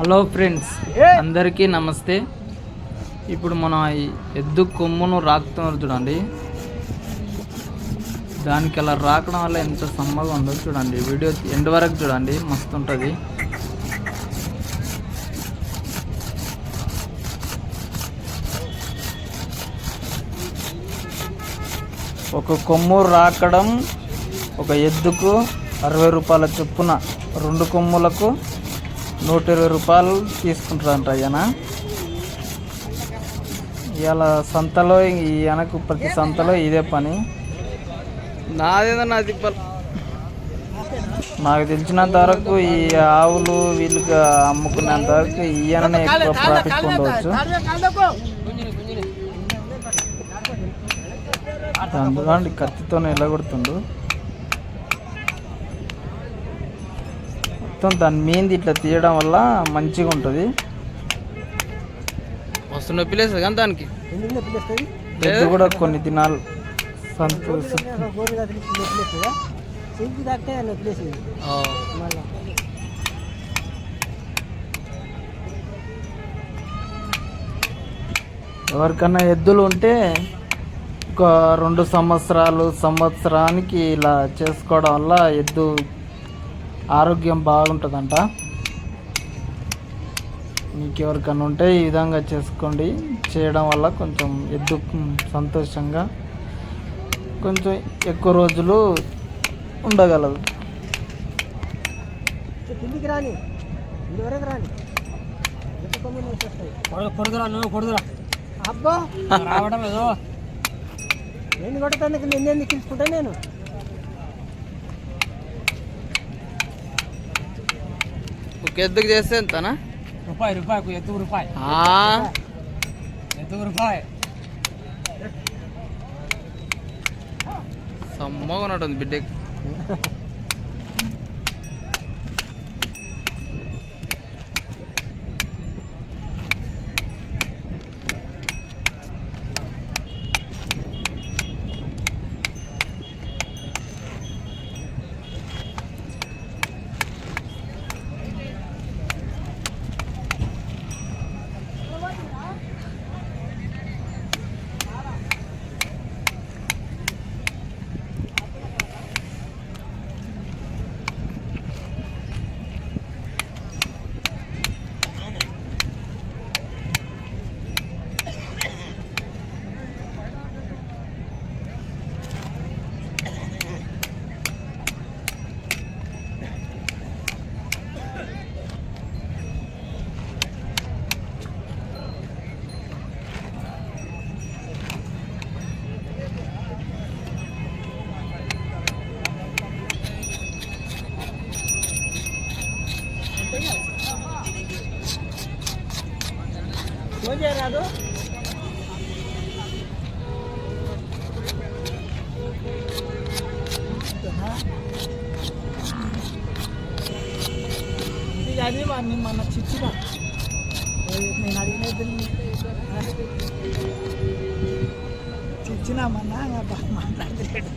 Hello friends, అందరికీ నమస్తే. ఇప్పుడు మన ఎద్దు కొమ్మును రాకుతున్నారు చూడండి. దానికి అలా రాకడం వల్ల ఎంత సమ్మగా ఉందో చూడండి. వీడియో ఎండ్ వరకు చూడండి, మస్తు ఉంటుంది. ఒక కొమ్ము రాకడం ఒక ఎద్దుకు 60 రూపాయల చొప్పున, 2 కొమ్ములకు 120 రూపాయలు తీసుకుంటారంట ఆయన. ఇవాళ సంతలో ఈ వెనక ప్రతి సంతలో ఇదే పని. నాకు తెలిసినంత వరకు ఈ ఆవులు వీళ్ళకి అమ్ముకునేంత వరకు ఈయననే ఎక్కువ ప్రాఫిట్ పొందవచ్చు. అందులో కత్తితో ఎల్లగొడుతుండు. మొత్తం దాని మీద ఇట్లా తీయడం వల్ల మంచిగా ఉంటుంది. మస్తు నొప్పి లేదు కానీ దానికి ఎద్దు కూడా కొన్ని దినాలు సంతోషం. ఎవరికన్నా ఎద్దులు ఉంటే ఒక 2 సంవత్సరానికి ఇలా చేసుకోవడం వల్ల ఎద్దు ఆరోగ్యం బాగుంటుందంట. మీకు ఎవరికన్నా ఉంటే ఈ విధంగా చేసుకోండి. చేయడం వల్ల కొంచెం ఎద్దు సంతోషంగా కొంచెం ఎక్కువ రోజులు ఉండగలదు. నేను కొట్టడానికి నిన్నేందుకు తీసుకుంటా నేను. ఒక ఎద్దుకు చేస్తే ఎంతనా? రూపాయి ఎద్దుకు రూపాయి. సమ్మగా ఉన్నట్టుంది బిడ్డకి. రాదు అది మన చిచ్చిన నేను అడిగిన చిచ్చిన మొన్న మాట్లాడలేదు.